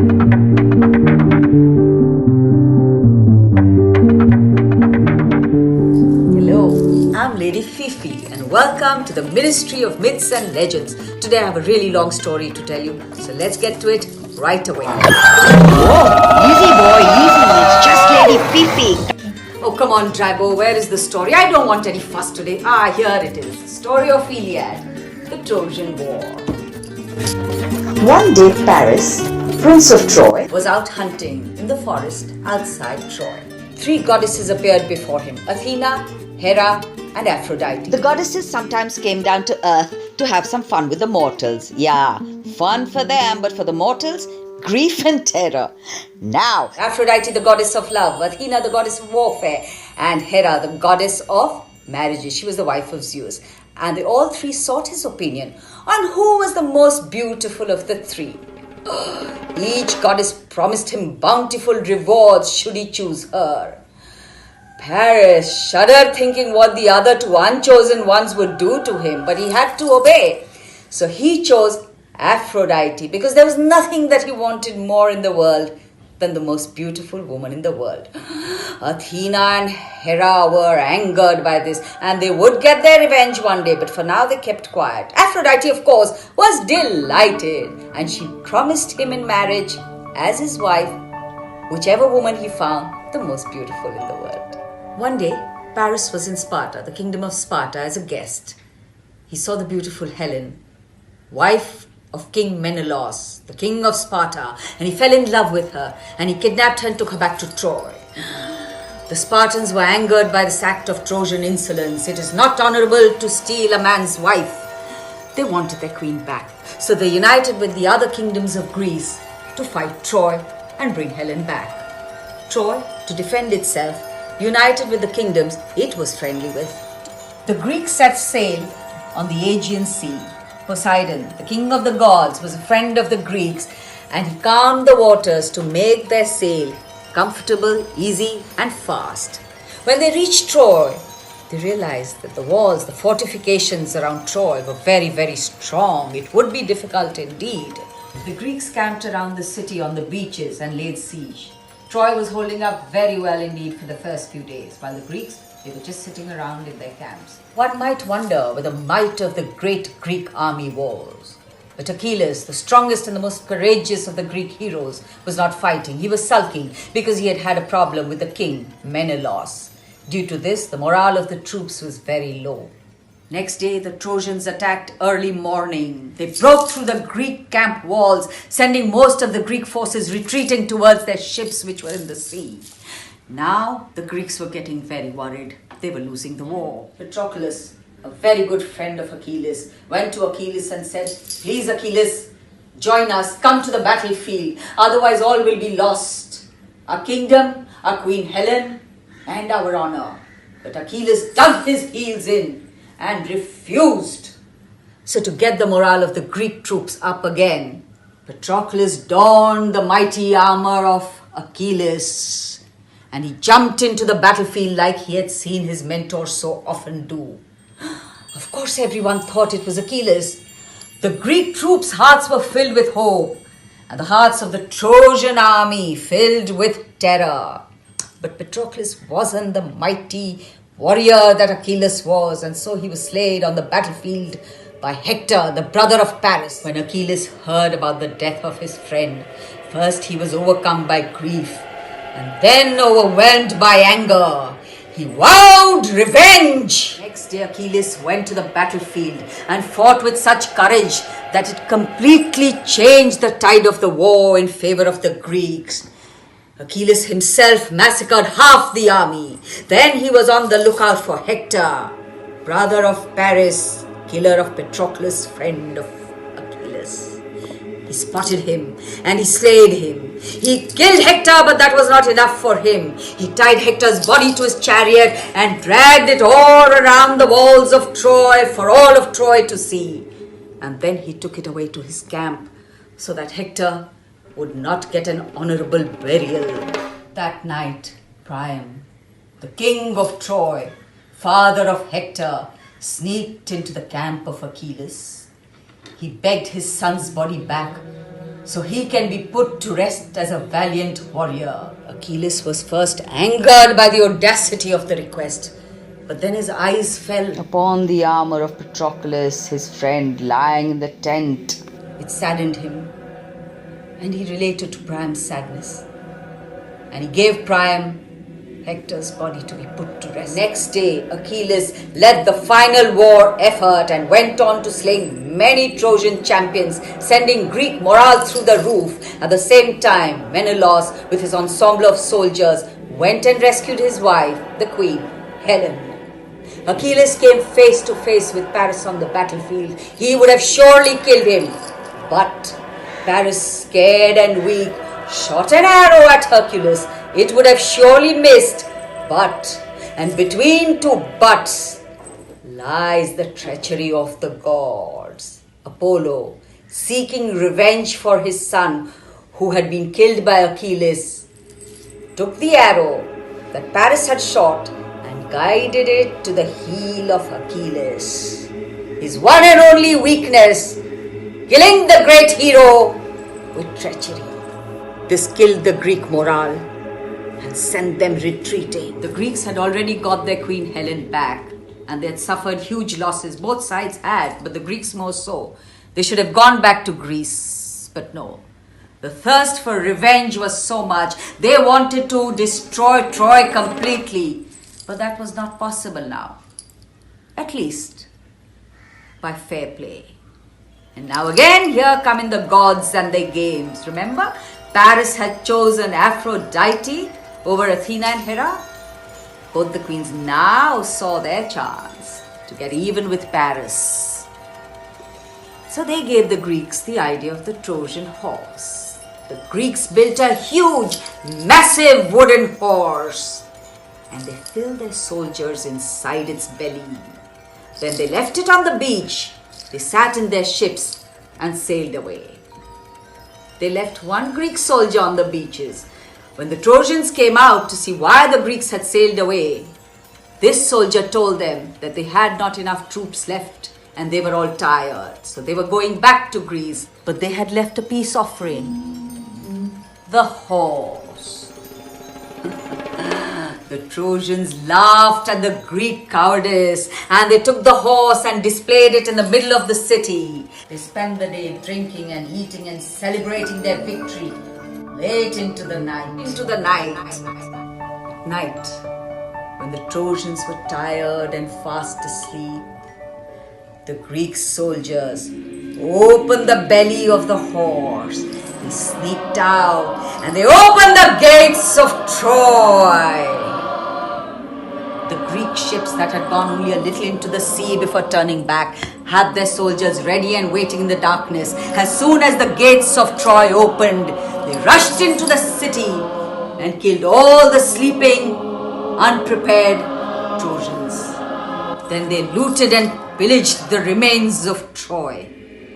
I'm Lady Fifi and welcome to the Ministry of Myths and Legends. Today I have a really long story to tell you, so let's get to it right away. Whoa, easy boy, easy. It's just Lady Fifi. Oh, come on, Draago, where is the story? I don't want any fuss today. Here it is. The story of Iliad, the Trojan War. One day Paris, Prince of Troy, Was out hunting in the forest outside Troy. 3 goddesses appeared before him: Athena, HERA, and Aphrodite. The goddesses sometimes came down to earth to have some fun with the mortals. Yeah, fun for them, but for the mortals, grief and terror. Now, Aphrodite, the goddess of love; Athena, the goddess of warfare; and HERA, the goddess of marriages. She was the wife of Zeus. And they all 3 sought his opinion on who was the most beautiful of the 3. Each goddess promised him bountiful rewards should he choose her. Paris shuddered, thinking what the other 2 unchosen ones would do to him, but he had to obey. So he chose Aphrodite because there was nothing that he wanted more in the world than the most beautiful woman in the world. Athena and HERA were angered by this, and they would get their revenge one day, but for now they kept quiet. Aphrodite, of course, was delighted, and she promised him in marriage as his wife, whichever woman he found the most beautiful in the world. One day, Paris was in Sparta, the kingdom of Sparta, as a guest. He saw the beautiful Helen, wife of King MENELAUS, the king of Sparta, and he fell in love with her, and he kidnapped her and took her back to Troy. The Spartans were angered by this act of Trojan insolence. It is not honorable to steal a man's wife. They wanted their queen back, so they united with the other kingdoms of Greece to fight Troy and bring Helen back. Troy, to defend itself, united with the kingdoms it was friendly with. The Greeks set sail on the Aegean Sea. Poseidon, the king of the gods, was a friend of the Greeks, and he calmed the waters to make their sail comfortable, easy, and fast. When they reached Troy, they realized that the walls, the fortifications around Troy were very, very strong. It would be difficult indeed. The Greeks camped around the city on the beaches and laid siege. Troy was holding up very well indeed for the first few days, while the Greeks, they were just sitting around in their camps. One might wonder where the might of the great Greek army was. But Achilles, the strongest and the most courageous of the Greek heroes, was not fighting. He was sulking because he had had a problem with the king, MENELAUS. Due to this, the morale of the troops was very low. Next day, the Trojans attacked early morning. They broke through the Greek camp walls, sending most of the Greek forces retreating towards their ships which were in the sea. Now, the Greeks were getting very worried. They were losing the war. Patroclus, a very good friend of Achilles, went to Achilles and said, "Please, Achilles, join us, come to the battlefield, otherwise all will be lost. Our kingdom, our queen HELEN, and our honor." But Achilles dug his heels in and refused. So to get the morale of the Greek troops up again, Patroclus donned the mighty armor of Achilles, and he jumped into the battlefield like he had seen his mentor so often do. Of course, everyone thought it was Achilles. The Greek troops' hearts were filled with hope, and the hearts of the Trojan army filled with terror. But Patroclus wasn't the mighty warrior that Achilles was, and so he was slain on the battlefield by Hector, the brother of Paris. When Achilles heard about the death of his friend, first he was overcome by grief, and then overwhelmed by anger. He vowed revenge. Next day, Achilles went to the battlefield and fought with such courage that it completely changed the tide of the war in favor of the Greeks. Achilles himself massacred half the army. Then he was on the lookout for Hector, brother of Paris, killer of Patroclus, friend of Achilles. He spotted him and he slayed him. He killed Hector, but that was not enough for him. He tied Hector's body to his chariot and dragged it all around the walls of Troy for all of Troy to see. And then he took it away to his camp so that Hector would not get an honorable burial. That night, Priam, the king of Troy, father of Hector, sneaked into the camp of Achilles. He begged his son's body back, so he can be put to rest as a valiant warrior. Achilles was first angered by the audacity of the request, but then his eyes fell upon the armor of Patroclus, his friend, lying in the tent. It saddened him, and he related to Priam's sadness. And he gave Priam Hector's body to be put to rest. Next day, Achilles led the final war effort and went on to slay many Trojan champions, sending Greek morale through the roof. At the same time, Menelaus, with his ensemble of soldiers, went and rescued his wife, the queen, Helen. Achilles came face to face with Paris on the battlefield. He would have surely killed him. But Paris, scared and weak, shot an arrow at Hercules. It would have surely missed. But, and between two buts, lies the treachery of the gods. Apollo, seeking revenge for his son who had been killed by Achilles, took the arrow that Paris had shot and guided it to the heel of Achilles, his one and only weakness, killing the great hero with treachery. This killed the Greek morale and sent them retreating. The Greeks had already got their queen Helen back, and they had suffered huge losses. Both sides had, but the Greeks more so. They should have gone back to Greece, but no. The thirst for revenge was so much. They wanted to destroy Troy completely, but that was not possible now. At least by fair play. And now again, here come in the gods and their games. Remember, Paris had chosen Aphrodite over Athena and Hera. Both the queens now saw their chance to get even with Paris. So they gave the Greeks the idea of the Trojan horse. The Greeks built a huge, massive wooden horse, and they filled their soldiers inside its belly. Then they left it on the beach. They sat in their ships and sailed away. They left one Greek soldier on the beaches. When the Trojans came out to see why the Greeks had sailed away, this soldier told them that they had not enough troops left and they were all tired. So they were going back to Greece, but they had left a peace offering: the horse. The Trojans laughed at the Greek cowardice, and they took the horse and displayed it in the middle of the city. They spent the day drinking and eating and celebrating their victory late into the night. At night, when the Trojans were tired and fast asleep, the Greek soldiers opened the belly of the horse. They sneaked out and they opened the gates of Troy. The Greek ships that had gone only a little into the sea before turning back had their soldiers ready and waiting in the darkness. As soon as the gates of Troy opened, they rushed into the city and killed all the sleeping, unprepared Trojans. Then they looted and pillaged the remains of Troy.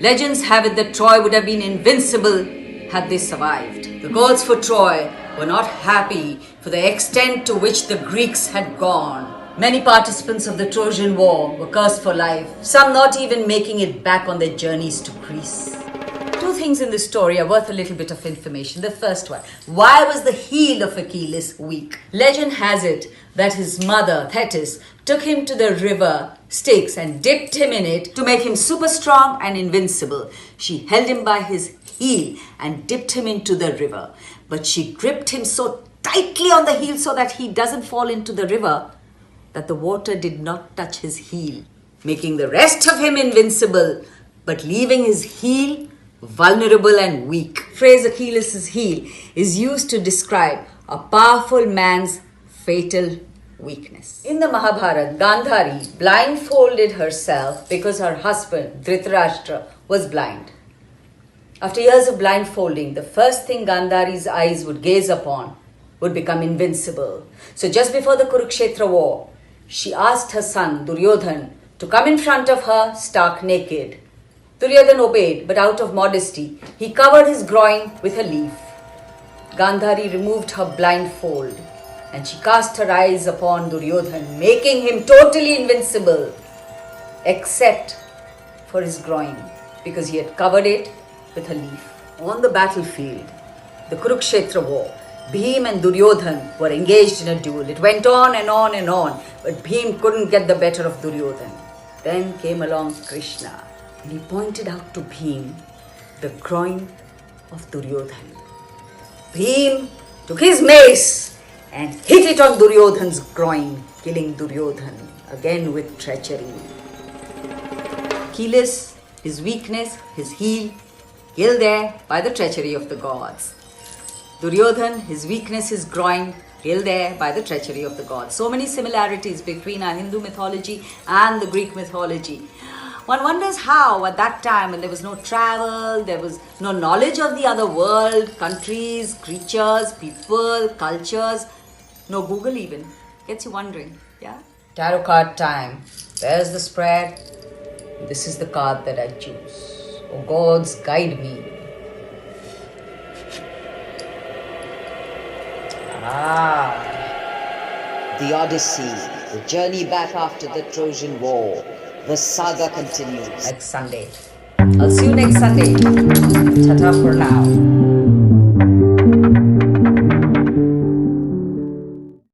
Legends have it that Troy would have been invincible had they survived. The gods for Troy were not happy for the extent to which the Greeks had gone. Many participants of the Trojan War were cursed for life, some not even making it back on their journeys to Greece. Two things in this story are worth a little bit of information. The first one, why was the heel of Achilles weak? Legend has it that his mother, Thetis, took him to the river Styx and dipped him in it to make him super strong and invincible. She held him by his heel and dipped him into the river. But she gripped him so tightly on the heel so that he doesn't fall into the river that the water did not touch his heel, making the rest of him invincible, but leaving his heel vulnerable and weak. The phrase Achilles' heel is used to describe a powerful man's fatal weakness. In the Mahabharata, Gandhari blindfolded herself because her husband, Dhritarashtra, was blind. After years of blindfolding, the first thing Gandhari's eyes would gaze upon would become invincible. So just before the Kurukshetra war, she asked her son Duryodhan to come in front of her stark naked. Duryodhan obeyed, but out of modesty, he covered his groin with a leaf. Gandhari removed her blindfold and she cast her eyes upon Duryodhan, making him totally invincible, except for his groin, because he had covered it with a leaf. On the battlefield, the Kurukshetra war, Bhim and Duryodhan were engaged in a duel. It went on and on and on, but Bhim couldn't get the better of Duryodhan. Then came along Krishna, and he pointed out to Bhim the groin of Duryodhan. Bhim took his mace and hit it on Duryodhan's groin, killing Duryodhan, again with treachery. Achilles, his weakness, his heel, killed there by the treachery of the gods. Duryodhan, his weakness, his groin, killed there by the treachery of the gods. So many similarities between our Hindu mythology and the Greek mythology. One wonders how at that time, when there was no travel, there was no knowledge of the other world, countries, creatures, people, cultures, no Google even. Gets you wondering, yeah? Tarot card time. There's the spread. This is the card that I choose. Oh gods, guide me. The Odyssey, the journey back after the Trojan War. The saga continues. Next Sunday. I'll see you next Sunday. Ta-ta for now.